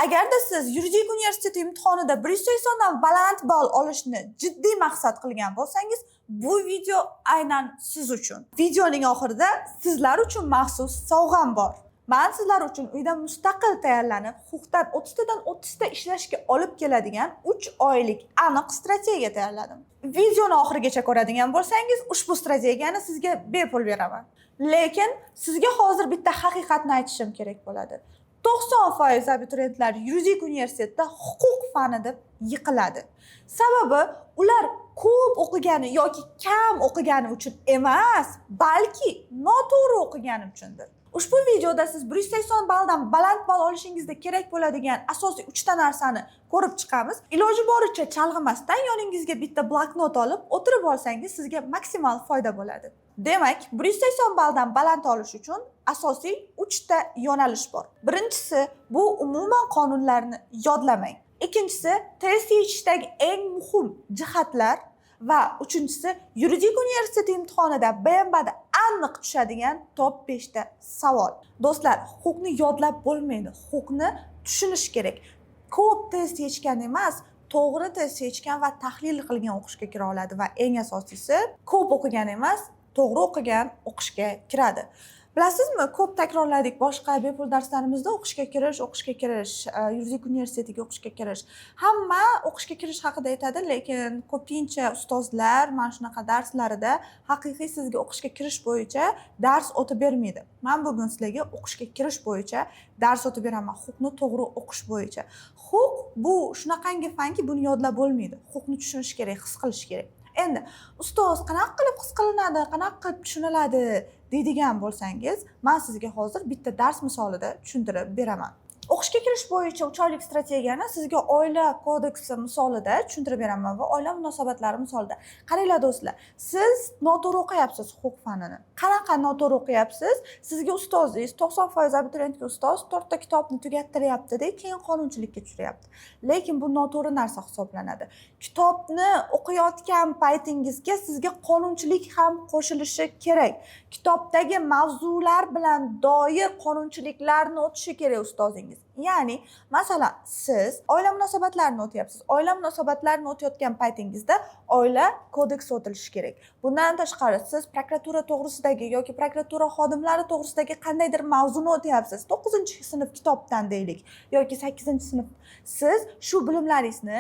Agarda siz yuridik universiteti imtihonida 180 dan baland ball olishni jiddiy maqsad qilgan bo'lsangiz, bu video aynan siz uchun. Videoning oxirida sizlar uchun maxsus sovg'am bor. Men sizlar uchun uyda mustaqil tayyorlanib, huquqdan 30 dan 30 ta ishlashga olib keladigan 3 oylik aniq strategiya tayyorladim. Videoni oxirigacha ko'radigan bo'lsangiz, ushbu strategiyani sizga bepul beraman. Lekin sizga hozir bitta haqiqatni aytishim kerak bo'ladi. 90% abituriyentlar yuridik universitetda huquq fanida yiqiladi. Sababi ular ko'p o'qigani yoki kam o'qigani uchun emas, balki noto'g'ri o'qigani uchundir. Ushbu videoda siz 180 balldan baland ball olishingizda kerak bo'ladigan asosiy 3 ta narsani ko'rib chiqamiz. Iloji boricha chalg'imasdan yoningizga bitta bloknot olib o'tirib olsangiz sizga maksimal foyda bo'ladi. Demak, 180 balldan baland olish uchun asosiy 3 ta yo'nalish bor. Birinchisi, bu umuman qonunlarni yodlamang. Ikkinchisi, test yechishdagi eng muhim jihatlar va uchinchisi, yuridik universitet imtihonida BMBda aniq tushadigan top 5 ta savol. Do'stlar, huquqni yodlab bo'lmaydi, huquqni tushunish kerak. Ko'p test yechgan emas, to'g'ri test yechgan va tahlil qilgan o'qishga kira oladi va eng asosiysi, ko'p o'qigan emas, to'g'ri o'qigan o'qishga kiradi. Bilasizmi, ko'p takrorladik boshqa bepul darslarimizda o'qishga kirish, yuridik universitetiga o'qishga kirish. Hamma o'qishga kirish haqida aytadi, lekin ko'pincha ustozlar mana shunaqa darslarida haqiqiy sizga o'qishga kirish bo'yicha dars o'tib bermaydi. Men bugun sizlarga o'qishga kirish bo'yicha dars o'tib beraman, huquqni to'g'ri o'qish bo'yicha. Huquq bu shunaqangi fanki, buni yodlab bo'lmaydi. Huquqni tushunish kerak, his qilish kerak. Endi ustoz qanaqa qilib his qilinadi, qanaqa qilib tushuniladi deydigan bo'lsangiz, men sizga hozir bitta dars misolida tushuntirib beraman. O'qishga kirish bo'yicha 3 oylik strategiyani sizga oila kodeksi misolida tushuntirib beraman va oila munosabatlari misolida. Qaranglar do'stlar, siz noto'g'ri o'qiyapsiz huquq fanini. Qanaqa noto'g'ri o'qiyapsiz? Sizga ustozingiz 90% abituriyentga ustoz 4 ta kitobni tugattiryapti-da, keyin qonunchilikka tushiryapti. Lekin bu noto'g'ri narsa hisoblanadi. Kitobni o'qiyotgan paytingizga sizga qonunchilik ham qo'shilishi kerak. Kitobdagi mavzular bilan doir qonunchiliklarni o'tishi kerak ustozingiz. Ya'ni, masalan, siz oila munosabatlarini o'tyapsiz. Oila munosabatlarini o'tayotgan paytingizda oila kodeksi o'tilishi kerak. Bundan tashqari siz prokuratura to'g'risidagi yoki prokuratura xodimlari to'g'risidagi qandaydir mavzuni o'tyapsiz. 9-sinf kitobdan deylik yoki 8-sinf. Siz shu bilimlaringizni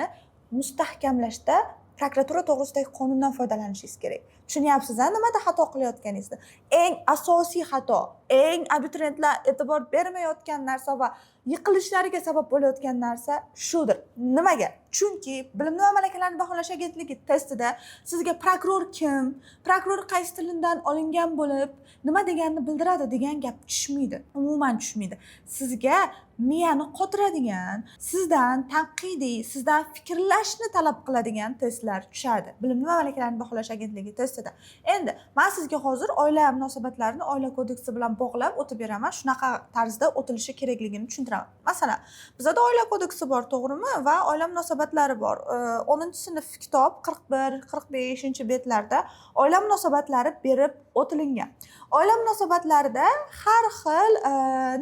mustahkamlashda prokuratura to'g'risidagi qonundan foydalanishingiz kerak. Tushunyapsiz-a, nimada xato qilayotganingizni? Eng asosiy xato, eng abituriyentlar e'tibor bermayotgan narsa va yiqilishlariga sabab bo'layotgan narsa shudir. Nimaga? Chunki Bilimni va malakalarni baholash agentligi testida sizga prokuror kim, prokuror qaysi tildan olingan bo'lib, nima deganini bildiradi degan gap tushmaydi. Umuman tushmaydi. Sizga miyani qotiradigan, sizdan tanqidiy, sizdan fikrlashni talab qiladigan testlar tushadi. Bilimni va malakalarni baholash agentligi testida. Endi men sizga hozir oila munosabatlarini oila kodeksi bilan bog'lab o'tib beraman. Shunaqa tarzda o'tilishi kerakligini tushuntiraman. Masalan, bizda oila kodeksi bor, to'g'rimi? Va oila munosabatlari bor. 10-sinf kitob 41-45-betlarda oila munosabatlari berib o'tilingan. Oila munosabatlarida har xil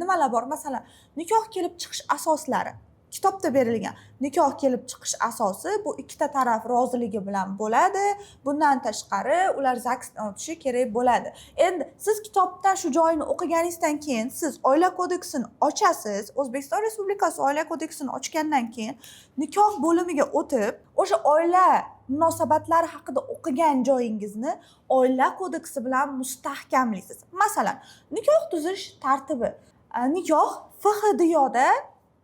nimalar bor? Masalan, nikoh kelib chiqish asoslari kitobda berilgan. Nikoh kelib chiqish asosi bu ikkita taraf roziligi bilan bo'ladi. Bundan tashqari ular ZAGSdan o'tishi kerak bo'ladi. Endi siz kitobdan shu joyini o'qiganingizdan keyin siz oila kodeksini ochasiz. O'zbekiston Respublikasi oila kodeksini ochgandan keyin nikoh bo'limiga o'tib, o'sha oila munosabatlari haqida o'qigan joyingizni oila kodeksi bilan mustahkamlaysiz. Masalan, nikoh tuzish tartibi. Nikoh FHDYoda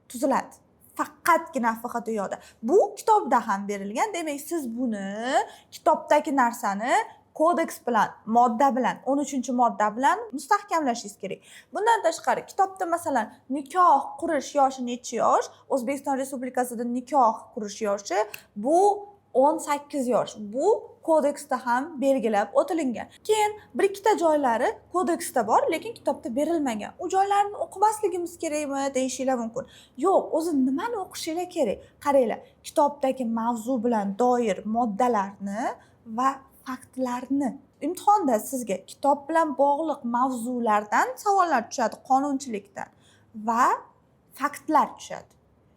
tuziladi. Faqatgina FHDYoda. Bu kitobda ham berilgan. Demak, siz buni kitobdagi narsani kodeks bilan, modda bilan, 13-modda bilan mustahkamlashingiz kerak. Bundan tashqari kitobda masalan nikoh qurish yoshi necha yosh? O'zbekiston Respublikasida nikoh qurish yoshi bu 18 yosh. Bu kodeksda ham belgilab o'tilingan. Keyin bir ikkita joylari kodeksda bor, lekin kitobda berilmagan. U joylarni o'qimasligimiz kerakmi deyishinglar mumkin. Yo'q, o'zi nimani o'qishinglar kerak? Qaranglar, kitobdagi mavzu bilan doir moddalarni va faktlarni. Imtihonda sizga kitob bilan bog'liq mavzulardan savollar tushadi, qonunchilikdan va faktlar tushadi.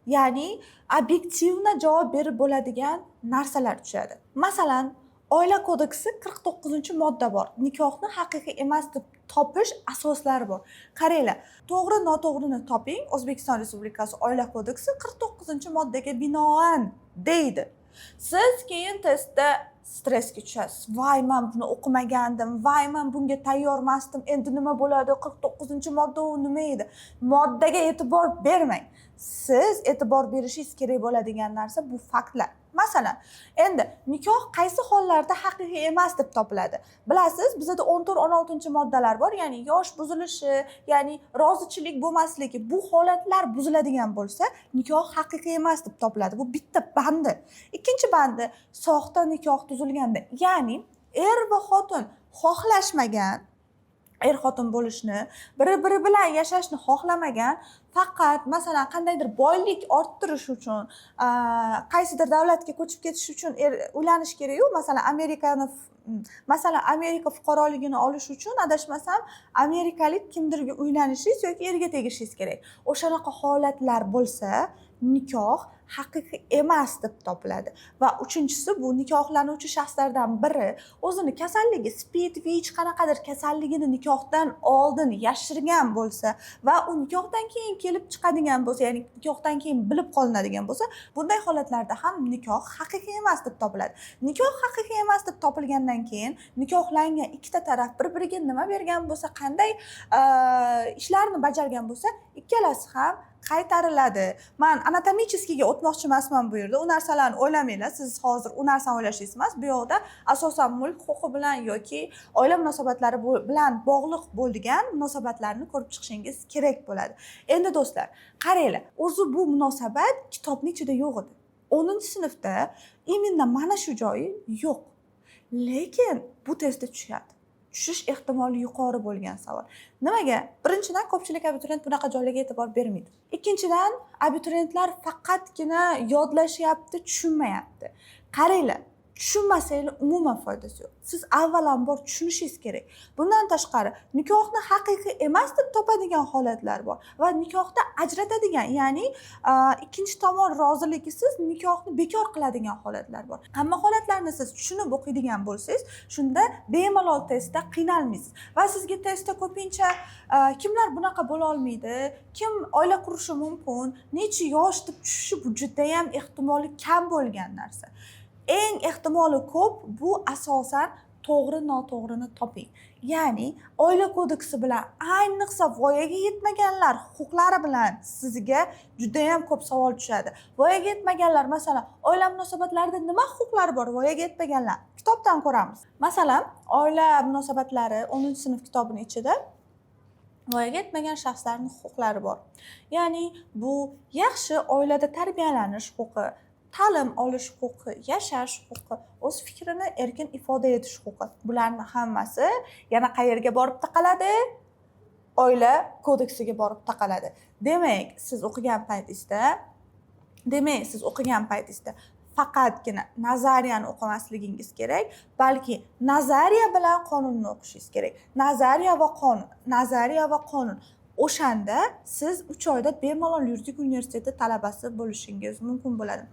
ya'ni obyektivna javob berib bo'ladigan narsalar tushadi. Masalan, Oila kodeksi 49-modda bor. Nikohni haqiqiy emas deb topish asoslari bor. Qaranglar, to'g'ri noto'g'rini toping. O'zbekiston Respublikasi Oila kodeksi 49-moddaga binoan deydi. Siz keyin testda stressga tushasiz. Voy, men buni o'qimagandim. Voy, men bunga tayyor emasdim. Endi nima bo'ladi? 49-modda u nima edi? Moddaga e'tibor bermang. Siz e'tibor berishingiz kerak bo'ladigan narsa bu faktlar. Masalan, endi nikoh qaysi hollarda haqiqiy emas deb topiladi? Bilasiz, bizda 14-16-moddalar bor, ya'ni yosh buzilishi, ya'ni rozichilik bo'lmasligi, bu holatlar buziladigan bo'lsa, nikoh haqiqiy emas deb topiladi. Bu bitta bandi. Ikkinchi bandi soxta nikoh tuzilganda, ya'ni er va xotin xohlashmagan, er-xotin bo'lishni, biri-biri bilan yashashni xohlamagan, faqat masalan qandaydir boylik orttirish uchun, qaysidir davlatga ko'chib ketish uchun uylanish kerak-ku. Masalan, Amerika fuqaroligini olish uchun adashmasam amerikalik kimdirga uylanishingiz yoki erga tegishingiz kerak. O'shanaqa holatlar bo'lsa, nikoh haqiqiy emas deb topiladi. Va uchinchisi, bu nikohlanuvchi shaxslardan biri o'zini kasalligi, spid, VIH qanaqadir kasalligini nikohdan oldin yashirgan bo'lsa va u nikohdan keyin kelib chiqadigan bo'lsa, ya'ni nikohdan keyin bilib qolinadigan bo'lsa, bunday holatlarda ham nikoh haqiqiy emas deb topiladi. Nikoh haqiqiy emas deb topilgandan keyin nikohlangan ikkita taraf bir-biriga nima bergan bo'lsa, qanday ishlarni bajargan bo'lsa, ikkalasi ham qaytariladi. Men anatomicheskiga o'tmoqchi emasman bu yerda. U narsalarni o'ylamanglar. Siz hozir u narsani o'ylashingiz emas. Bu yoqda asosan mulk huquqi bilan yoki oila munosabatlari bilan bog'liq bo'lgan munosabatlarni ko'rib chiqishingiz kerak bo'ladi. Endi do'stlar, qaranglar, o'zi bu munosabat kitobning ichida yo'q edi. 10-sinfda imенно mana shu joyi yo'q. Lekin bu testda tushadi. Tushish ehtimoli yuqori bo'lgan savol. Nimaga? Birinchidan, ko'pchilik abituriyent bunaqa joylarga e'tibor bermaydi. Ikkinchidan, abituriyentlar faqatgina yodlashyapti, tushunmayapti. Qaranglar, tushunmasanglar umuman foydasi yo'q. Siz avvalambor tushunishingiz kerak. Bundan tashqari, nikohni haqiqiy emas deb topadigan holatlar bor va nikohda ajratadigan, ya'ni ikkinchi tomon roziligisiz nikohni bekor qiladigan holatlar bor. Hamma holatlarni siz tushunib o'qiydigan bo'lsangiz, shunda bemalol testda qiynalmaysiz va sizga testda ko'pincha kimlar bunaqa bo'la olmaydi, kim oila qurishi mumkin, necha yosh deb tushishi bu juda ham ehtimoli kam bo'lgan narsa. Eng ehtimoli ko'p bu asosan to'g'ri noto'g'rini toping. Ya'ni oila kodeksi bilan ayniqsa voyaga yetmaganlar huquqlari bilan sizga juda ham ko'p savol tushadi. Voyaga yetmaganlar, masalan, oila munosabatlarida nima huquqlari bor voyaga yetmaganlar? Kitobdan ko'ramiz. Masalan, oila munosabatlari 10-sinf kitobining ichida voyaga yetmagan shaxslarning huquqlari bor. Ya'ni bu yaxshi oilada tarbiyalanish huquqi, ta'lim olish huquqi, yashash huquqi, o'z fikrini erkin ifoda etish huquqi. Bularning hammasi yana qayerga borib taqaladi? Oila kodeksiga borib taqaladi. Demak, siz o'qigan paytingizda faqatgina nazariyani o'qimasligingiz kerak, balki nazariya bilan qonunni o'qishingiz kerak. Nazariya va qonun. O'shanda siz 3 oyda bemalol yuridik universiteti talabasi bo'lishingiz mumkin bo'ladi.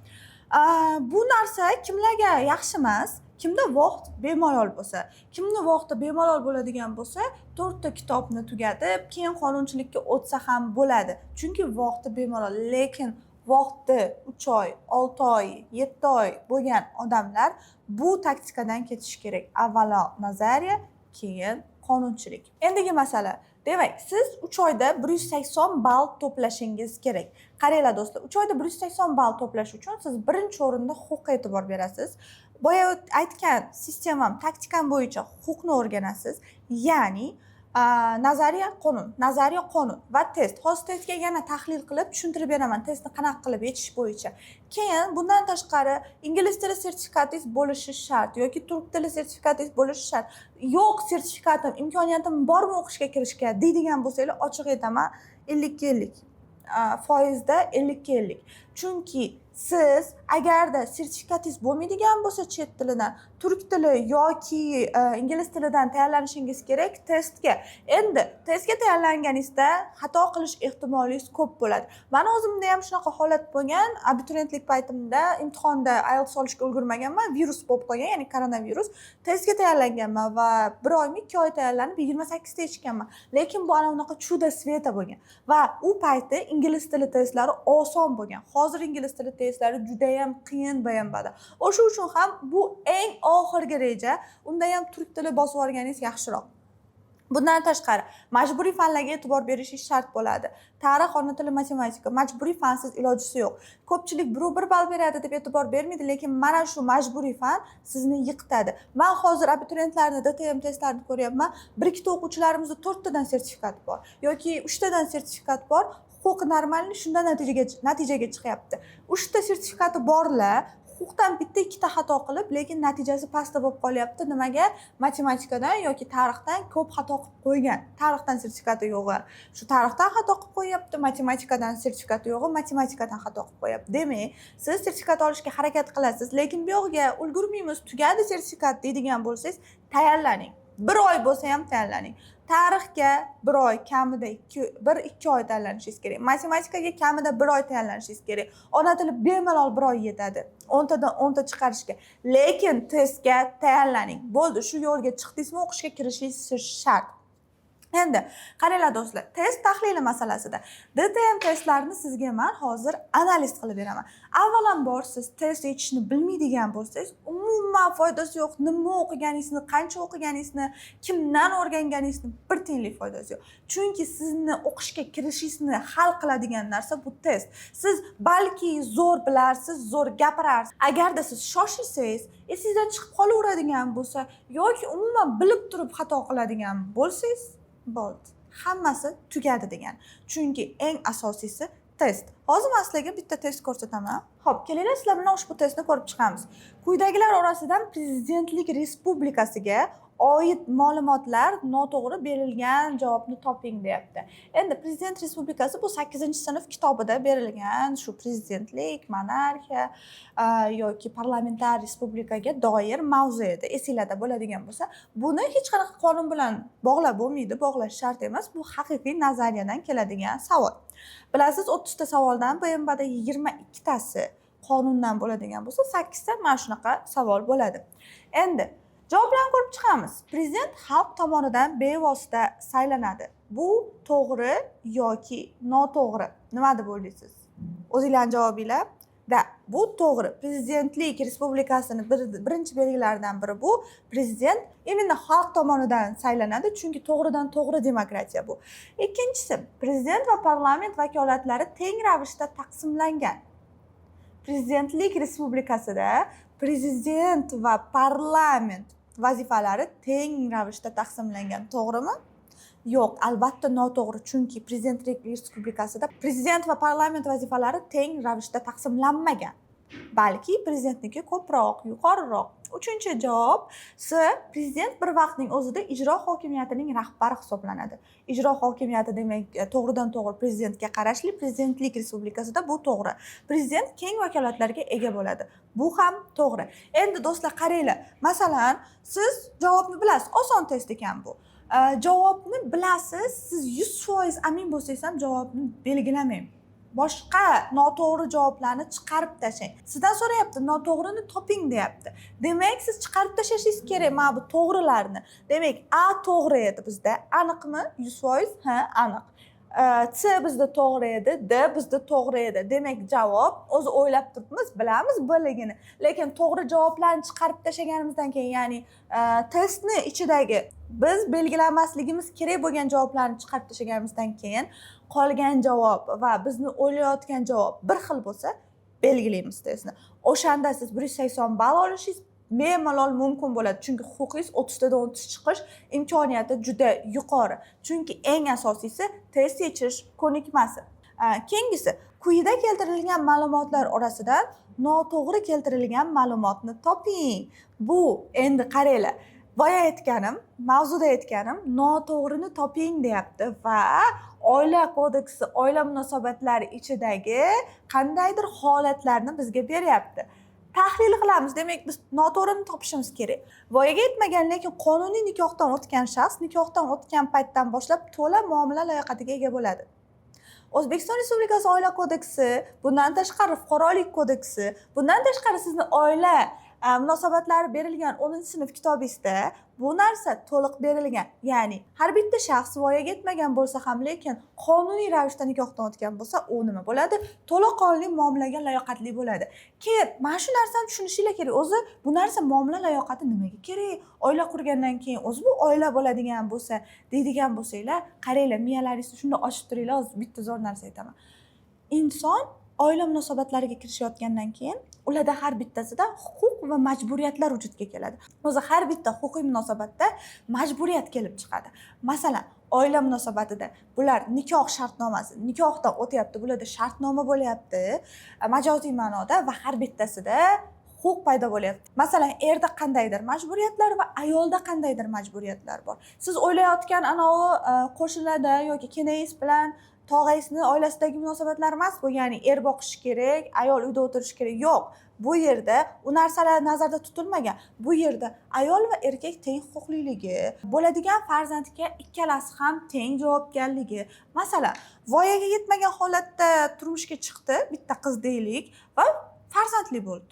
Bu narsa kimlarga yaxshi emas? Kimda vaqt bemalol bo'lsa, kimni vaqti bemalol bo'ladigan bo'lsa, 4 ta kitobni tugatib, keyin qonunchilikka o'tsa ham bo'ladi. Chunki vaqti bemalol, lekin vaqti 3 oy, 6 oy, 7 oy bo'lgan odamlar bu taktikadan ketish kerak. Avvalo nazariya, keyin qonunchilik. Endigi masala. Demak, siz 3 oyda 180 ball to'plashingiz kerak. Qaranglar do'stlar, 3 oyda 180 ball to'plash uchun siz birinchi o'rinda huquqqa e'tibor berasiz. Boya aytgan sistemam, taktikam bo'yicha huquqni o'rganasiz. Ya'ni nazariya qonun va test. Hozir testga yana tahlil qilib tushuntirib beraman, testni qanaqa qilib yechish bo'yicha. Keyin bundan tashqari ingliz tili sertifikatingiz bo'lishi shart yoki turk tili sertifikatingiz bo'lishi shart. Yo'q, sertifikatim, imkoniyatim bormi o'qishga kirishga deydigan bo'lsanglar, ochiq aytaman, 50-50. Foizda 50-50. Chunki siz agarda sertifikatingiz bo'lmaydigan bo'lsa chet tilidan, turk tili yoki ingliz tilidan tayyorlanishingiz kerak testga. Endi testga tayyorlanganingizda xato qilish ehtimolingiz ko'p bo'ladi. Meni o'zimda ham shunaqa holat bo'lgan. Abituriyentlik paytimda imtihonda IELTS olishga ulgurmaganman, virus bo'lib qolgan, ya'ni koronavirus. Testga tayyorlanganman va 1 oymi 2 oy tayyorlanib 28 ta eshitganman. Lekin bu ana unaqa chudo sveta bo'lgan. Va u payti ingliz tili testlari oson bo'lgan. Hozir ingliz tili testlari juda ham qiyin bo'lgan. O'sha uchun ham bu eng oxirgi reja. Unda ham turk tili bosib olganingiz yaxshiroq. Bundan tashqari majburiy fanlarga e'tibor berishingiz shart bo'ladi. Tarix, ona tili, matematika majburiy fansiz ilojisi yo'q. Ko'pchilik 1 ball beradi deb e'tibor bermaydi, lekin mana shu majburiy fan sizni yiqitadi. Men hozir abituriyentlarning DTM testlarini ko'ryapman. 1-2 ta o'quvchilarimizda 4 tadan sertifikat bor yoki 3 tadan sertifikat bor. Huquq normalni shundan natijaga chiqyapti. 3 ta sertifikati borlar huquqdan bitta 2 ta xato qilib, lekin natijasi pastda bo'lib qolyapti. Nimaga? Matematikadan yoki tarixdan ko'p xato qilib qo'ygan. Tarixdan sertifikati yo'g'i. Shu tarixdan xato qilib qo'yapti, matematikadan sertifikati yo'g'i, matematikadan xato qilib qo'yapti. Demak, siz sertifikat olishga harakat qilasiz, lekin bu yo'g'iga ulgurmaymiz, tugadi sertifikat deydigan bo'lsangiz, tayyorlaning. 1 oy bo'lsa ham tayyorlaning. Tarixga 1 oy, kamida 1-2 oy tayyorlanishingiz kerak. Matematikaga kamida 1 oy tayyorlanishingiz kerak. Ona tili bemalol 1 oy yetadi. 10 tadan 10 ta chiqarishga. Lekin testga tayyorlaning. Bo'ldi, shu yo'lga chiqdingizmi, o'qishga kirishingiz shart. Endi qaranglar do'stlar, test tahlili masalasida DTM testlarini sizga men hozir analiz qilib beraman. Avvalambor siz test yechishni bilmaydigan bo'lsangiz, umuman foydasi yo'q. Nima o'qiganingizni, qancha o'qiganingizni, kimdan o'rganganingizni bir tiyinlik foydasi yo'q. Chunki sizni o'qishga kirishingizni hal qiladigan narsa bu test. Siz balki zo'r bilarsiz, zo'r gapirarsiz. Agarda siz shoshilsangiz, esingizdan chiqib qolaveradigan bo'lsa yoki umuman bilib turib xato qiladigan bo'lsangiz, bo'ldi. Hammasi tugadi degan. Chunki eng asosiysi test. Hozir men sizlarga bitta test ko'rsataman. Xo'p, kelinglar sizlar bilan ushbu testni ko'rib chiqamiz. Quyidagilar orasidan Prezidentlik Respublikasiga oid ma'lumotlar noto'g'ri berilgan javobni toping deyapti. Endi Prezident Respublikasi bu 8-sinf kitobida berilgan shu prezidentlik, monarxiya yoki parlamentar respublikaga doir mavzu edi. Esinglarda bo'ladigan bo'lsa, buni hech qanaqa qonun bilan bog'lab bo'lmaydi, bog'lash shart emas. Bu haqiqiy nazariyadan keladigan savol. Bilasiz, 30 ta savoldan BMBda 22 tasi qonundan bo'ladigan bo'lsa, 8 ta mana shunaqa savol bo'ladi. Endi javoblarni ko'rib chiqamiz. Prezident xalq tomonidan bevosita saylanadi. Bu to'g'ri yoki noto'g'ri? Nima deb o'ylaysiz? O'zingizlarning javobinglar. Bu to'g'ri. Prezidentlik respublikasining birinchi belgilaridan biri bu. Prezident imенно xalq tomonidan saylanadi, chunki to'g'ridan to'g'ri demokratiya bu. Ikkinchisi, prezident va parlament vakolatlari teng ravishda taqsimlangan. Prezidentlik respublikasida prezident va parlament vazifalari teng ravishda taqsimlangan. To'g'rimi? Yo'q, albatta noto'g'ri. Chunki prezidentlik respublikasida prezident va parlament vazifalari teng ravishda taqsimlanmagan. Balki prezidentniki ko'proq, yuqoriroq. Uchinchi javob, prezident bir vaqtning o'zida ijro hokimiyatining rahbari hisoblanadi. Ijro hokimiyati demak to'g'ridan to'g'ri prezidentga qarashli. Prezidentlik respublikasida bu to'g'ri. Prezident keng vakolatlarga ega bo'ladi. Bu ham to'g'ri. Endi do'stlar qaranglar. Masalan, siz javobni bilasiz, oson test ekan bu. Javobni bilasiz, siz 100% amin bo'lsangiz ham javobni belgilamang. Boshqa noto'g'ri javoblarni chiqarib tashlang. Sizdan so'rayapti, noto'g'rini toping deyapti. Demak, siz chiqarib tashlashingiz kerak mana bu to'g'rilarni. Demak, A to'g'ri edi bizda. Aniqmi? 100%? Ha, aniq. C bizda to'g'ri edi, D bizda to'g'ri edi. Demak, javob o'zi o'ylab turibmiz, bilamiz biligini. Lekin to'g'ri javoblarni chiqarib tashlaganimizdan keyin, ya'ni testni ichidagi biz belgilamasligimiz kerak bo'lgan javoblarni chiqarib tashlaganimizdan keyin qolgan javob va bizni o'ylayotgan javob bir xil bo'lsa, belgilaymiz testni. O'shanda siz 180 ball olishingiz bemalol mumkin bo'ladi. Chunki huquqingiz 30 tadan 30 chiqish imkoniyati juda yuqori. Chunki eng asosiysi test yechish ko'nikmasi. Keyingisi, quyida keltirilgan ma'lumotlar orasidan noto'g'ri keltirilgan ma'lumotni toping. Bu endi qaranglar. boya aytganim, mavzuda aytganim, noto'g'rini toping deyapti va oila kodeksi, oila munosabatlari ichidagi qandaydir holatlarni bizga beryapti. Tahlil qilamiz, demak biz noto'g'rini topishimiz kerak. Voyaga yetmagan, lekin qonuniy nikohdan o'tgan shaxs nikohdan o'tgan paytdan boshlab to'la muomala layoqatiga ega bo'ladi. O'zbekiston Respublikasi Oila kodeksi, bundan tashqari Fuqarolik kodeksi, bundan tashqari sizni oila munosabatlari berilgan 10-sinf kitobingizda bu narsa to'liq berilgan. Ya'ni har bitta shaxs voyaga yetmagan bo'lsa ham, lekin qonuniy ravishda nikohdan o'tgan bo'lsa, u nima bo'ladi? To'laqonli muomalaga layoqatli bo'ladi. Keyin mana shu narsani tushunishinglar kerak. O'zi bu narsa muomala layoqati nimaga kerak? Oila qurgandan keyin o'zi bu oila bo'ladigan bo'lsa, deydigan bo'lsanglar, qaranglar, miyalaringizni shunda ochib turinglar. Hozir bitta zo'r narsa aytaman. Inson oila munosabatlariga kirishayotgandan keyin ularda har bittasida huquq va majburiyatlar vujudga keladi. O'zi har bitta huquqiy munosabatda majburiyat kelib chiqadi. Masalan, oila munosabatida bular nikoh shartnomasi, nikohdan o'tyapti, bularda shartnoma bo'lyapti, majoziy ma'noda, va har bittasida huquq paydo bo'lyapti. Masalan, erda qandaydir majburiyatlar va ayolda qandaydir majburiyatlar bor. Siz o'ylayotgan anavi qo'shilada yoki kenayingiz bilan tog'aysizni oilasidagi munosabatlar emas bu, ya'ni er boqish kerak, ayol uyda o'tirish kerak. Yo'q. Bu yerda u narsalar nazarda tutilmagan. Bu yerda ayol va erkak teng huquqliligi, bo'ladigan farzandga ikkalasi ham teng javobgarligi. Masalan, voyaga yetmagan holatda turmushga chiqdi bitta qiz deylik va farzandli bo'ldi.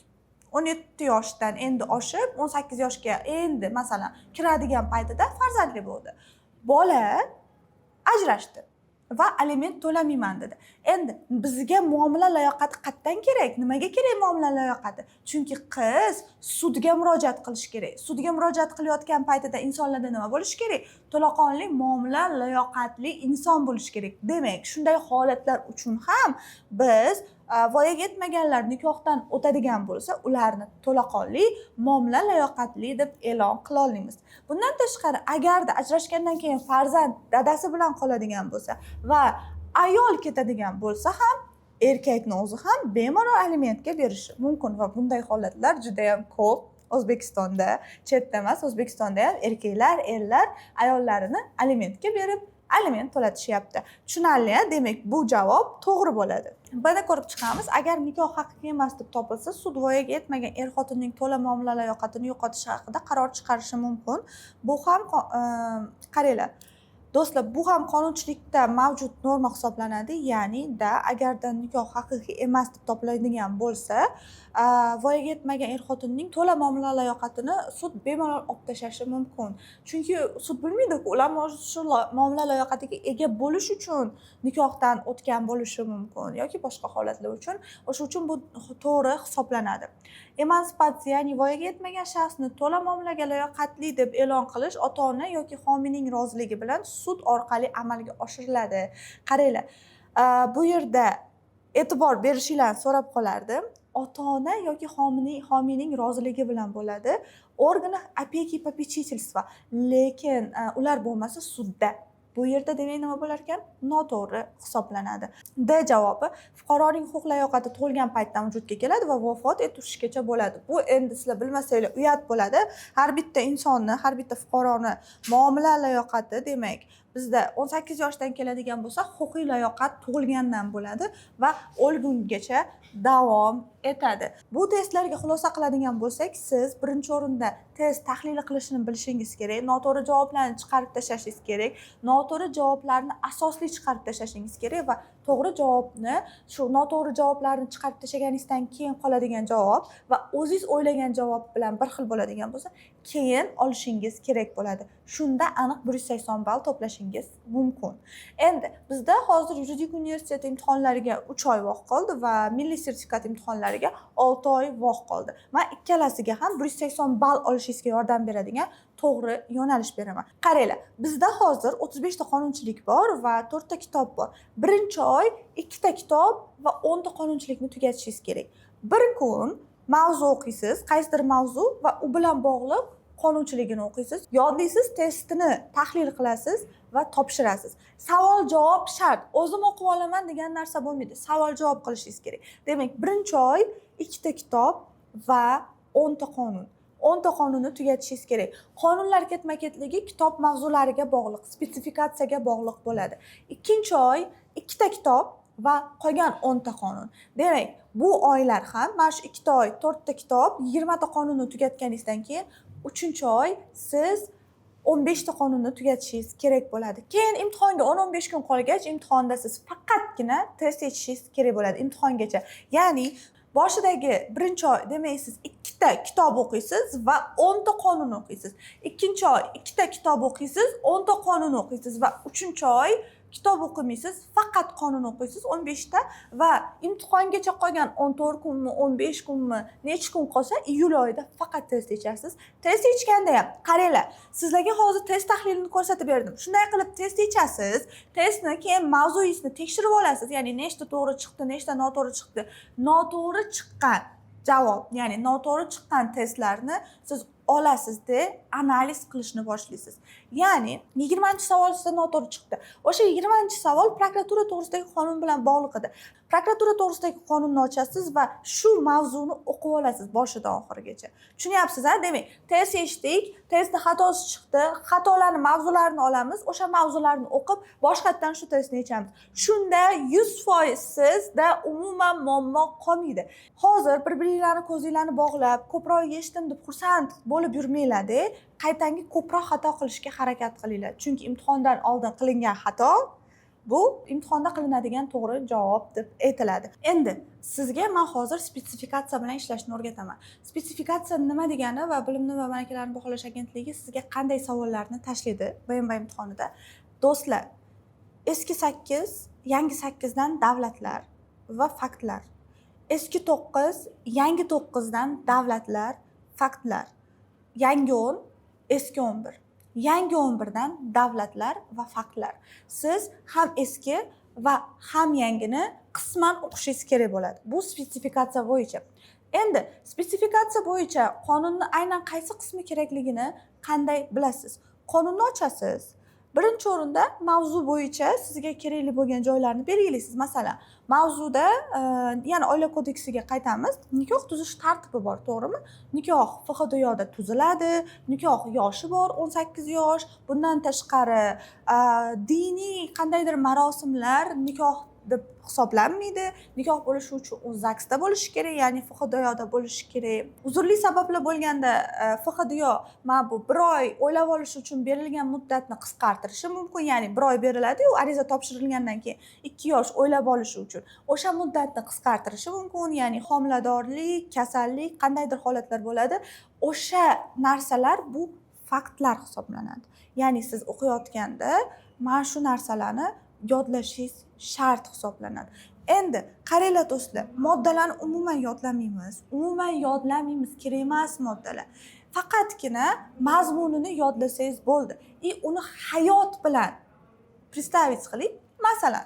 17 yoshdan endi oshib 18 yoshga endi masalan kiradigan paytida farzandli bo'ldi. Bola ajrashdi va aliment to'lamayman dedi. Endi bizga muomala layoqati qayerdan kerak? Nimaga kerak muomala layoqati? Chunki qiz sudga murojaat qilish kerak. Sudga murojaat qilayotgan paytida insonlarda nima bo'lish kerak? To'laqonli muomala layoqatli inson bo'lish kerak. Demak, shunday holatlar uchun ham biz voyaga yetmaganlar nikohdan o'tadigan bo'lsa, ularni to'laqonli muomala layoqatli deb e'lon qila olamiz. Bundan tashqari, agarda ajrashgandan keyin farzand dadasi bilan qoladigan bo'lsa va ayol ketadigan bo'lsa ham, erkakni o'zi ham bemalol alimentga berishi mumkin va bunday holatlar juda ham ko'p. O'zbekistonda, chetda emas, O'zbekistonda ham erkaklar, erlar ayollarini alimentga berib aliment to'latishyapti. Tushunarli, demak bu javob to'g'ri bo'ladi. Buni ko'rib chiqamiz. Agar nikoh haqiqiy emas deb topilsa, sud voyaga yetmagan er-xotinning to'la muomala layoqatini yo'qotish haqida qaror chiqarishi mumkin. Bu ham qaranglar. Do'stlar, bu ham qonunchilikda mavjud norma hisoblanadi. Ya'ni agarda nikoh haqiqiy emas deb topiladigan bo'lsa, voyaga yetmagan er-xotinning to'la muomala layoqatini sud bemalol olib tashlashi mumkin. Chunki sud bilmaydi-ku, ular shu muomala layoqatiga ega bo'lish uchun nikohdan o'tgan bo'lishi mumkin yoki boshqa holatlar uchun. O'sha uchun bu to'g'ri hisoblanadi. Emansipatsiya, ya'ni voyaga yetmagan shaxsni to'la muomalaga layoqatli deb e'lon qilish ota-ona yoki homiyning roziligi bilan sud orqali amalga oshiriladi. Qaranglar, bu yerda e'tibor berishinglarni so'rab qolardim. Ota-ona yoki homiyning roziligi bilan bo'ladi. Organi опеки попечительства, lekin ular bo'lmasa sudda. Bu yerda demak nima bo'lar ekan? Noto'g'ri hisoblanadi. D javobi fuqaroning huquq layoqati tug'ilgan paytdan vujudga keladi va vafot etishgacha bo'ladi. Bu endi sizlar bilmasanglar uyat bo'ladi. Har bitta insonni, har bitta fuqaroni muomala layoqati demak bizda 18 yoshdan keladigan bo'lsa, huquqiy layoqat tug'ilgandan bo'ladi va o'lgungacha davom etadi. Bu testlarga xulosa qiladigan bo'lsak, siz birinchi o'rinda test tahlili qilishini bilishingiz kerak, noto'g'ri javoblarni chiqarib tashlashingiz kerak, noto'g'ri javoblarni asosli chiqarib tashlashingiz kerak va to'g'ri javobni, shu noto'g'ri javoblarni chiqarib tashlaganingizdan keyin qoladigan javob va o'zingiz o'ylagan javob bilan bir xil bo'ladigan bo'lsa, keyin olishingiz kerak bo'ladi. Shunda aniq 180 ball to'plashingiz mumkin. Endi bizda hozir yuridik universitet imtihonlariga 3 oy vaqt qoldi va milliy sertifikat imtihonlariga 6 oy vaqt qoldi. Men ikkalasiga ham 180 ball olishingizga yordam beradigan to'g'ri yo'nalish beraman. Qaranglar, bizda hozir 35 ta qonunchilik bor va 4 ta kitob bor. Birinchi oy 2 ta kitob va 10 ta qonunchilikni tugatishingiz kerak. Bir kun mavzu o'qiysiz, qaysidir mavzu va u bilan bog'liq qonunchiligini o'qiysiz, yodlaysiz, testini tahlil qilasiz va topshirasiz. Savol-javob shart. O'zim o'qib olaman degan narsa bo'lmaydi. Savol-javob qilishingiz kerak. Demak, birinchi oy 2 ta kitob va 10 ta qonun. 10 ta qonunni tugatishingiz kerak. Qonunlar ketma-ketligi kitob mavzulariga bog'liq, spetsifikatsiyaga bog'liq bo'ladi. Ikkinchi oy 2 ta kitob va qolgan 10 ta qonun. Demak, bu oylar ham mana shu 2 ta oy 4 ta kitob, 20 ta qonunni tugatganingizdan keyin 3-oy siz 15 ta qonunni tugatishingiz kerak bo'ladi. Keyin imtihonga 10-15 kun qolgach, imtihonda siz faqatgina test yechishingiz kerak bo'ladi imtihongacha. Ya'ni boshidagi birinchi oy demak siz 2 ta kitob o'qiysiz va 10 ta qonun o'qiysiz. Ikkinchi oy 2 ta kitob o'qiysiz, 10 ta qonun o'qiysiz va 3-oy kitob o'qimaysiz, faqat qonun o'qiysiz 15 ta va imtihongacha qolgan 14 kunmi, 15 kunmi, necha kun qolsa iyul oyida faqat test yechasiz. Test yechganda ham qaranglar, sizlarga hozir test tahlilini ko'rsatib berdim. Shunday qilib test yechasiz, testni keyin mavzuingizni tekshirib olasiz, ya'ni nechta to'g'ri chiqdi, nechta noto'g'ri chiqdi. Noto'g'ri chiqqan javob, ya'ni noto'g'ri chiqqan testlarni siz olasizda analiz qilishni boshlaysiz. Ya'ni 20-savol sizda noto'g'ri chiqdi. O'sha 20-savol prokuratura to'g'risidagi qonun bilan bog'liq edi. Prokuratura to'g'risidagi qonunni ochasiz va shu mavzuni o'qib olasiz boshidan oxirigacha. Tushunyapsiz-a? Demak, test eshitdik, testda xatosi chiqdi, xatolarni, mavzularini olamiz, o'sha mavzularni o'qib, boshqatdan shu testni yechamiz. Shunda 100% sizda umuman muammo qolmaydi. Hozir bir-biringlarni ko'zinglarni bog'lab, ko'proq eshitdim deb xursand bo'lib yurmanglar-da, qaytangi ko'proq xato qilishga harakat qilinglar. Chunki imtihondan oldin qilingan xato bu imtihonda qilinadigan to'g'ri javob deb aytiladi. Endi sizga men hozir spetsifikatsiya bilan ishlashni o'rgataman. Spetsifikatsiya nima degani va bilimni va malakalarni baholash agentligi sizga qanday savollarni tashlaydi BMB imtihonida? Do'stlar, eski 8, yangi 8 dan davlatlar va faktlar. Eski 9, yangi 9 dan davlatlar, faktlar. Yangi 10, eski 11. Yangi 11 dan davlatlar va faktlar. Siz ham eski va ham yangini qisman o'qishingiz kerak bo'ladi. Bu spetsifikatsiya bo'yicha. Endi spetsifikatsiya bo'yicha qonunni aynan qaysi qismi kerakligini qanday bilasiz? Qonunni ochasiz. Birinchi o'rinda mavzu bo'yicha sizga kerakli bo'lgan joylarni belgilaysiz. Masalan, mavzuda yana Oila kodeksiga qaytamiz. Nikoh tuzish tartibi bor, to'g'rimi? Nikoh FHDYoda tuziladi, nikoh yoshi bor 18 yosh. Bundan tashqari diniy qandaydir marosimlar nikoh deb hisoblanmaydi. Nikoh bo'lishi uchun u ZAGSda bo'lishi kerak, ya'ni FHDYoda bo'lishi kerak. Uzrli sabablar bo'lganda FHDYo mana bu 1 oy o'ylab olish uchun berilgan muddatni qisqartirishi mumkin, ya'ni 1 oy beriladi-yu, ariza topshirilgandan keyin 2 yosh o'ylab olish uchun o'sha muddatni qisqartirishi mumkin, ya'ni homiladorlik, kasallik, qandaydir holatlar bo'ladi. O'sha narsalar bu faktlar hisoblanadi. Ya'ni siz o'qiyotganda mana shu narsalarni yodlashingiz shart hisoblanadi. Endi qaranglar do'stlar, moddalarni umuman yodlamaymiz. Umuman yodlamaymiz, kerak emas moddalar. Faqatgina mazmunini yodlasangiz bo'ldi. Uni hayot bilan представить qiling. Masalan,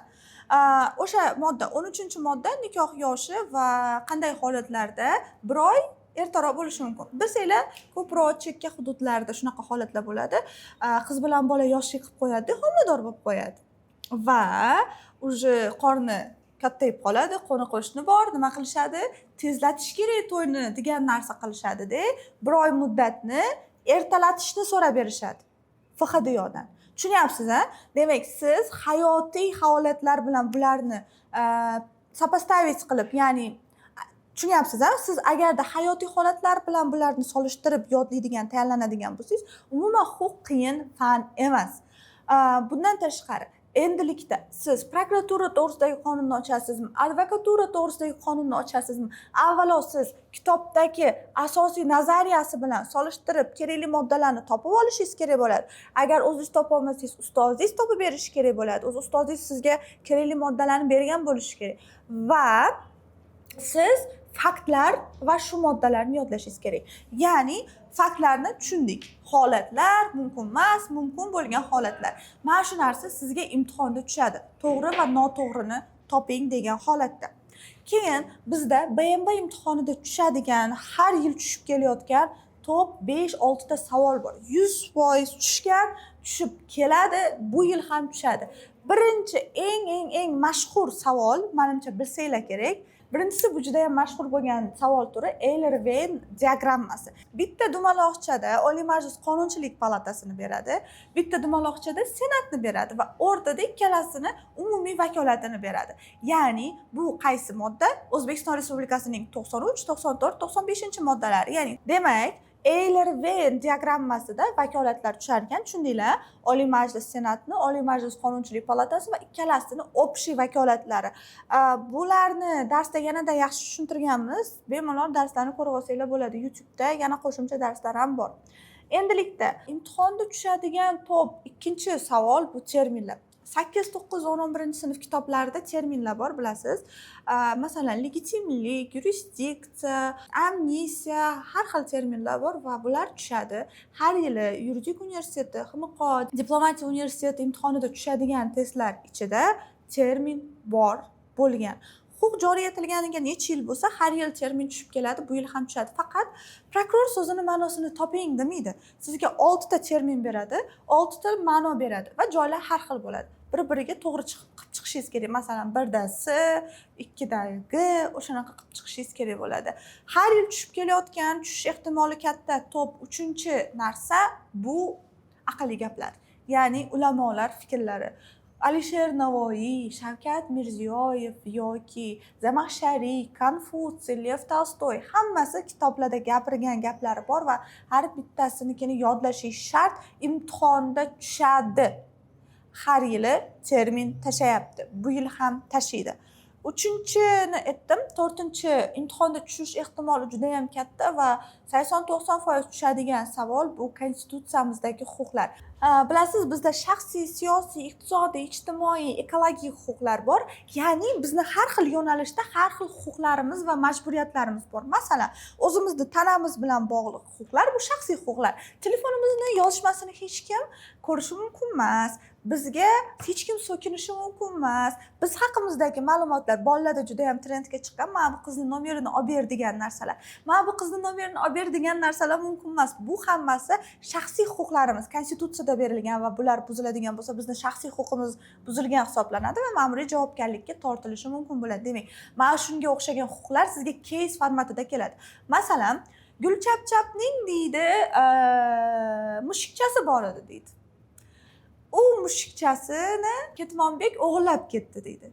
o'sha modda 13-modda nikoh yoshi va qanday holatlarda 1 oy ertaroq bo'lishi mumkin. Bilsanglar, ko'proq chekka hududlarda shunaqa holatlar bo'ladi. Qiz bilan bola yoshlik qilib qo'yadi, homilador bo'lib qo'yadi. Va uje qorni kattayib qoladi, qo'ni qo'shni bor, nima qilishadi? Tezlatish kerak to'yni degan narsa qilishadi-da, 1 oy muddatni ertalatishni so'rab berishadi FHDYodan. Tushunyapsiz-a? Demak, siz hayotiy holatlar bilan bularni сопоставить qilib, ya'ni tushunyapsiz-a? Siz agarda hayotiy holatlar bilan bularni solishtirib yodlaydigan, tayyorlanadigan bo'lsangiz, umuman huquq qiyin fan emas. Bundan tashqari endilikda siz prokuratura to'g'risidagi qonunni ochasizmi, advokatura to'g'risidagi qonunni ochasizmi? Avvalo siz kitobdagi asosiy nazariyasi bilan solishtirib kerakli moddalarni topib olishingiz kerak bo'ladi. Agar o'zingiz topa olmasangiz, ustozingiz topib berishi kerak bo'ladi. O'z ustozingiz sizga kerakli moddalarni bergan bo'lishi kerak. Va siz faktlar va shu moddalarni yodlashingiz kerak. Ya'ni faktlarni tushundik. Holatlar, mumkin emas, mumkin bo'lgan holatlar. Mana shu narsa sizga imtihonda tushadi. To'g'ri va noto'g'rini toping degan holatda. Keyin bizda BMB imtihonida tushadigan, har yil tushib kelayotgan top 5-6 ta savol bor. 100% tushgan, tushib keladi, bu yil ham tushadi. Birinchi eng mashhur savol, menimcha bilsanglar kerak. Birinchisi bu juda ham mashhur bo'lgan savol turi Euler-Venn diagrammasi. Bitta dumaloqchada Oliy Majlis Qonunchilik palatasini beradi, bitta dumaloqchada Senatni beradi va o'rtada ikkalasini umumiy vakolatini beradi. Ya'ni bu qaysi modda? O'zbekiston Respublikasining 93, 94, 95-moddalari. Ya'ni demak, Euler-Venn diagrammasida vakolatlar tushar ekan, tushundinglar? Oliy Majlis Senatni, Oliy Majlis Qonunchilik palatasi va ikkalasini общий vakolatlari. Bularni darsda yanada yaxshi tushuntirganmiz. Bemalol darslarni ko'rib olsanglar bo'ladi. YouTube'da yana qo'shimcha darslar ham bor. Endilikda imtihonda tushadigan top ikkinchi savol bu terminlar. 8, 9, 11 sinf kitoblarida terminlar bor, bilasiz. Masalan, legitimlik, yurisdiksiya, amnistiya, har xil terminlar bor va bular tushadi. Har yili yuridik universiteti, XMQ, diplomatiya universiteti imtihonida tushadigan testlar ichida termin bor bo'lgan. Huquq joriy etilganiga necha yil bo'lsa, har yil termin tushib keladi, bu yil ham tushadi. Faqat prokuror so'zini ma'nosini toping demaydi. Sizga 6 ta termin beradi, 6 ta ma'no beradi va joylar har xil bo'ladi. Bir-biriga to'g'ri qilib chiqishingiz kerak. Masalan, 1 da S, 2 da G, o'shanaqa qilib chiqishingiz kerak bo'ladi. Har yil tushib kelayotgan, tushish ehtimoli katta top 3-narsa bu aqlli gaplar. Ya'ni ulamolar fikrlari. Alisher Navoiy, Shavkat Mirziyoyev yoki Zamaxshariy, Konfutsiy, Lev Tolstoy hammasi kitoblarda gapirgan gaplari bor va har bittasinikini yodlashingiz shart. Imtihonda tushadi. Har yili termin tashayapti. Bu yil ham tashiydi. 3-ni aytdim, 4-imtihonda tushish ehtimoli juda ham katta va 80-90% tushadigan savol bu konstitutsiyamizdagi huquqlar. Bilasiz, bizda shaxsiy, siyosiy, iqtisodiy, ijtimoiy, ekologik huquqlar bor. Ya'ni bizni har xil yo'nalishda har xil huquqlarimiz va majburiyatlarimiz bor. Masalan, o'zimizni tanamiz bilan bog'liq huquqlar bu shaxsiy huquqlar. Telefonimizni yozishmasini hech kim ko'rishi mumkin emas. Bizga hech kim so'kinishi mumkin emas. Biz haqimizdagi ma'lumotlar bolalarda juda ham trendga chiqqan. Mana bu qizning nomerini olib ber degan narsalar. Mana bu qizning nomerini olib ber degan narsalar mumkin emas. Bu hammasi shaxsiy huquqlarimiz. Konstitutsiyada berilgan va bular buziladigan bo'lsa, bizning shaxsiy huquqimiz buzilgan hisoblanadi va ma'muriy javobgarlikka tortilishi mumkin bo'ladi. Demak, mana shunga o'xshagan huquqlar sizga case formatida keladi. Masalan, Gulchapchapning deydi, mushukchasi bor edi deydi. U mushukchasini Ketmonbek o'g'irlab ketdi deydi.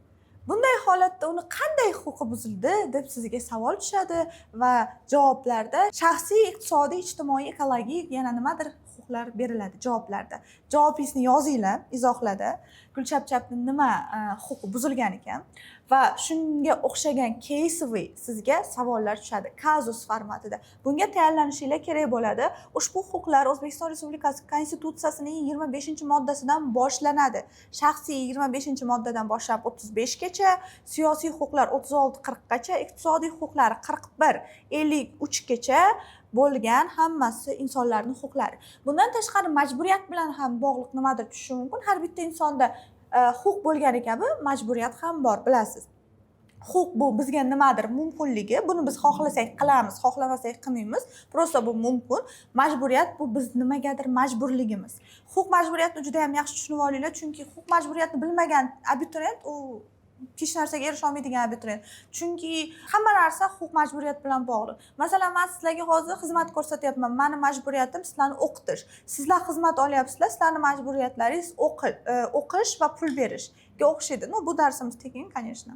Bunday holatda uni qanday huquqi buzildi deb sizga savol tushadi va javoblarda shaxsiy, iqtisodiy, ijtimoiy, ekologik yana nimadir huquqlar beriladi javoblarda. Javobingizni yozinglar, izohlarda Gulchapchapning nima huquqi buzilgan ekan va shunga o'xshagan caseviy sizga savollar tushadi kazus formatida. Bunga tayyorlanishingiz kerak bo'ladi. Ushbu huquqlar O'zbekiston Respublikasi Konstitutsiyasining 25-moddasidan boshlanadi. Shaxsiy 25-moddadan boshlab 35gacha, siyosiy huquqlar 36-40gacha, iqtisodiy huquqlar 41-53gacha bo'lgan hammasi insonlarning huquqlari. Bundan tashqari majburiyat bilan ham bog'liq nimadir tushishi mumkin. Har bitta insonda huquq bo'lgani kabi majburiyat ham bor, bilasiz. Huquq bu bizga nimadir mumkinligi, buni biz xohlasak qilamiz, xohlamasak qilmaymiz. Prosta bu mumkin. Majburiyat bu biz nimagadir majburligimiz. Huquq majburiyatni juda ham yaxshi tushunib olinglar, chunki huquq majburiyatni bilmagan abituriyent u hech narsaga erisha olmaydigan abituriyent. Chunki hamma narsa huquq majburiyat bilan bog'liq. Masalan, men sizlarga hozir xizmat ko'rsatyapman. Meni majburiyatim sizlarni o'qitish. Sizlar xizmat olyapsizlar, sizlarning majburiyatlaringiz o'qish va pul berishga o'xshaydi. Bu darsimiz tekin, конечно.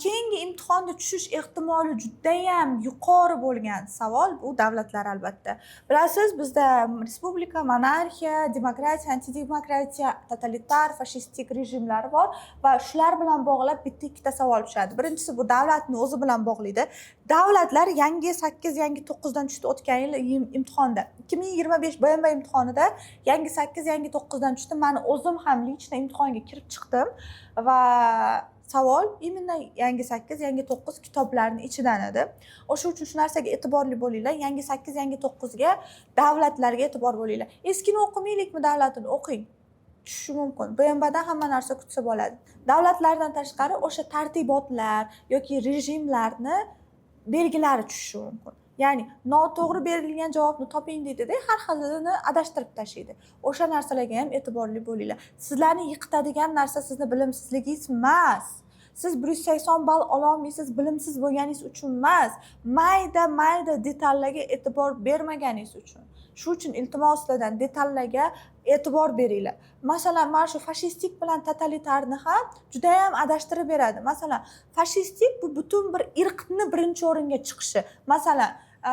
Keyingi imtihonda tushish ehtimoli juda ham yuqori bo'lgan savol bu davlatlar albatta. Bilasiz, bizda respublika, monarxiya, demokratiya, antidemokratiya, totalitar, fashistik rejimlar bor va shular bilan bog'lab bitta-ikkita savol tushadi. Birinchisi bu davlatni o'zi bilan bog'laydi. Davlatlar yangi 8, yangi 9 dan tushdi o'tgan yil imtihonda. 2025 BMB imtihonida yangi 8, yangi 9 dan tushdi. Men o'zim ham lichna imtihonga kirib chiqdim va savol imенно yangi 8, yangi 9 kitoblarning ichidan edi. O'sha uchun shu narsaga e'tiborli bo'linglar. Yangi 8, yangi 9 ga davlatlarga e'tibor bo'linglar. Eskini o'qimaylikmi, davlatini o'qing. Tushishi mumkin. BMBdan hamma narsa kutsa bo'ladi. Davlatlardan tashqari o'sha tartibotlar yoki rejimlarni belgilari tushishi mumkin. Ya'ni noto'g'ri berilgan javobni toping deydi-da, har xilini adashtirib tashlaydi. O'sha narsalarga ham e'tiborli bo'linglar. Sizlarni yiqitadigan narsa sizni bilimsizligingiz emas. Siz 180 ball ola olmaysiz, bilimsiz bo'lganingiz uchun emas, mayda detallarga e'tibor bermaganingiz uchun. Shu uchun iltimos sizlardan detallarga e'tibor beringlar. Masalan, mana shu fashistik bilan totalitarni ham juda ham adashtirib beradi. Masalan, fashistik bu butun bir irqni birinchi o'ringa chiqishi. Masalan,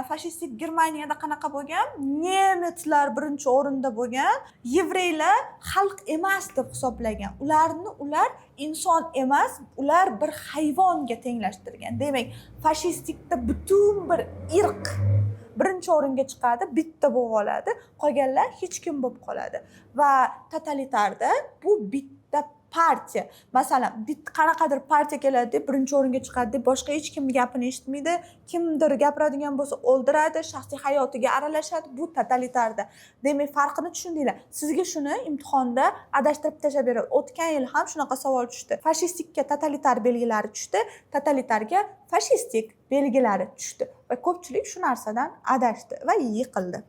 fashistik Germaniyada qanaqa bo'lgan? Nemislar birinchi o'rinda bo'lgan, yevreylar xalq emas deb hisoblagan. Ular inson emas, ular bir hayvonga tenglashtirgan. Demak, fashistikda butun bir irq birinchi o'ringa chiqadi, bitta bo'lib oladi, qolganlar hech kim bo'lib qoladi. Va totalitarda bu bitta partiya. Masalan, qanaqadir partiya keladi deb birinchi o'ringa chiqadi deb boshqa hech kim gapini eshitmaydi, kimdir gapiradigan bo'lsa o'ldiradi, shaxsiy hayotiga aralashadi. Bu totalitarda. Demak, farqini tushundinglar. Sizga shuni imtihonda adashtirib tashlab beradi. O'tgan yil ham shunaqa savol tushdi. Fashistikka totalitar belgilari tushdi, totalitarga fashistik belgilari tushdi va ko'pchilik shu narsadan adashdi va yiqildi.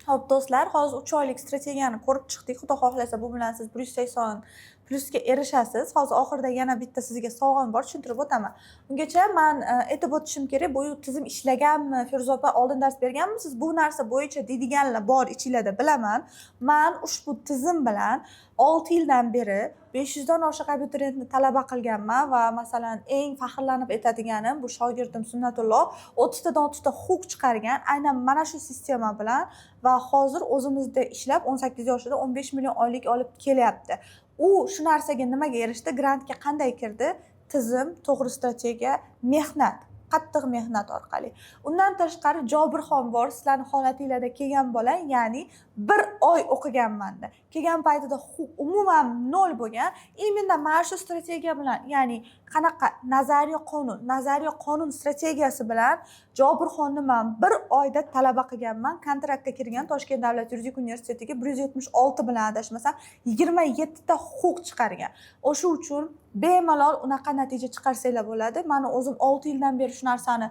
Xo'p do'stlar, hozir 3 oylik strategiyani ko'rib chiqdik. Xudo xohlasa bu bilan siz 180 plusga erishasiz. Hozir oxirida yana bitta sizga sovg'am bor, tushuntirib o'taman. Ungacha men aytib o'tishim kerak, bu tizim ishlaganmi? Feruza opa oldin dars berganmisiz? Bu narsa bo'yicha deydiganlar bor ichingizda, bilaman. Men ushbu tizim bilan 6 yildan beri 500 dan oshiq abituriyentni talaba qilganman va masalan eng faxrlanib aytadiganim bu shogirdim Sunnatulloh 30 tadan 30 ta huquq chiqargan aynan mana shu sistema bilan va hozir o'zimizda ishlab 18 yoshida 15 million oylik olib kelyapti. U shu narsaga nimaga erishdi? Grantga qanday kirdi? Tizim, to'g'ri strategiya, mehnat, qattiq mehnat orqali. Undan tashqari Jobirxon bor, sizlarning holatingizda kelgan bola, ya'ni 1 oy o'qiganmanda. Kelgan paytida umuman 0 bo'lgan. Imенно mana shu strategiya bilan, ya'ni qanaqa nazariya qonun strategiyasi bilan Jobirxonni men 1 oyda talaba qilganman. Kontraktga kirgan Toshkent davlat yuridik universitetiga 176 bilan adashmasam 27 ta huquq chiqargan. O'sha uchun bemalol unaqa natija chiqarsanglar bo'ladi. Meni o'zim 6 yildan beri shu narsani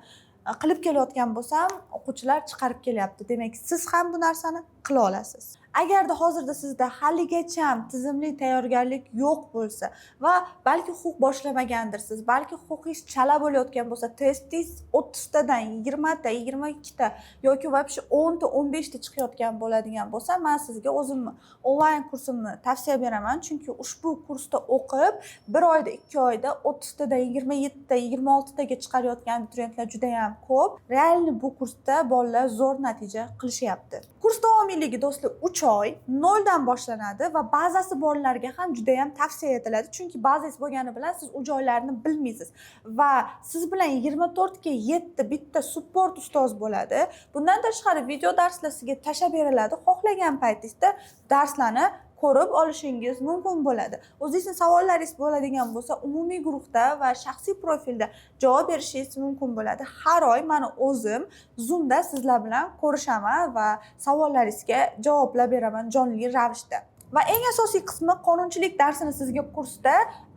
qilib kelayotgan bo'lsam, o'quvchilar chiqarib kelyapti. Demak, siz ham bu narsani qila olasiz. Agarda hozirda sizda haligacha tizimli tayyorgarlik yo'q bo'lsa va balki huquq boshlamagandirsiz, balki huquqingiz chala bo'layotgan bo'lsa, testingiz 30 tadan 20 ta, 22 ta yoki vobshe 10 ta, 15 ta chiqayotgan bo'ladigan bo'lsa, men sizga o'zimni onlayn kursimni tavsiya beraman, chunki ushbu kursda o'qib 1 oyda, 2 oyda 30 tadan 27 ta, 26 taga chiqarayotgan abituriyentlar juda ham ko'p. Realni bu kursda bolalar zo'r natija qilishyapti. Kurs davomiyligi do'stlar 3 oy 0 dan boshlanadi va bazasi borlarga ham juda ham tavsiya etiladi, chunki bazasi bo'lgani bilan siz u joylarni bilmaysiz va siz bilan 24 ga 7 bitta support ustoz bo'ladi. Bundan tashqari video darslar sizga tashab beriladi. Xohlagan paytingizda darslarni ko'rib olishingiz mumkin bo'ladi. O'zingizning savollaringiz bo'ladigan bo'lsa, umumiy guruhda va shaxsiy profilda javob berishingiz mumkin bo'ladi. Har oy meni o'zim Zoomda sizlar bilan ko'rishaman va savollaringizga javoblar beraman jonli ravishda. Va eng asosiy qismi qonunchilik darsini sizga kursda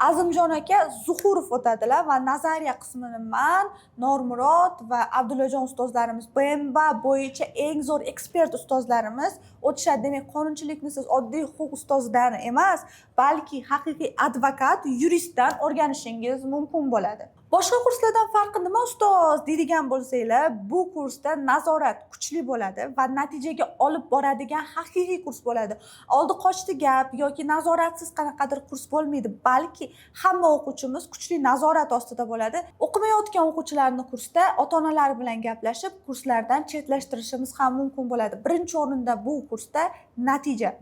Azimjon aka Zuhurov o'tadilar va nazariya qismini men, Normurod va Abdullajon ustozlarimiz BMB bo'yicha eng zo'r ekspert ustozlarimiz o'tishadi. Demak, qonunchilikni siz oddiy huquq ustozidan emas, balki haqiqiy advokat, yuristdan o'rganishingiz mumkin bo'ladi. Boshqa kurslardan farqi nima ustoz deydigan bo'lsanglar, bu kursda nazorat kuchli bo'ladi va natijaga olib boradigan haqiqiy kurs bo'ladi. Oldi qochdi gap yoki nazoratsiz qanaqadir kurs bo'lmaydi, balki hamma o'quvchimiz kuchli nazorat ostida bo'ladi. O'qimayotgan o'quvchilarni kursda ota-onalari bilan gaplashib, kurslardan chetlashtirishimiz ham mumkin bo'ladi. Birinchi o'rinda bu kursda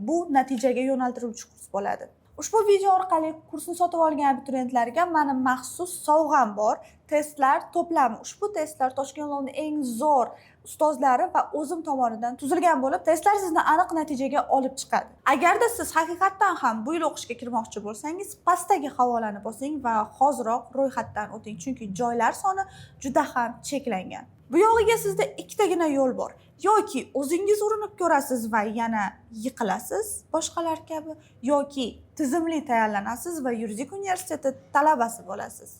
bu natijaga yo'naltiruvchi kurs bo'ladi. Ushbu video orqali kursni sotib olgan abituriyentlarga meni maxsus sovg'am bor. Testlar to'plami. Ushbu testlar Toshkentning eng zo'r ustozlari va o'zim tomonidan tuzilgan bo'lib, testlar sizni aniq natijaga olib chiqadi. Agarda siz haqiqatdan ham bu yil o'qishga kirmoqchi bo'lsangiz, pastdagi havolani bosing va hoziroq ro'yxatdan o'ting, chunki joylar soni juda ham cheklangan. Bu yog'iga sizda ikkitagina yo'l bor. Yoki o'zingiz urinib ko'rasiz va yana yiqilasiz boshqalar kabi, yoki tizimli tayyorlanasiz va yuridik universiteti talabasi bo'lasiz.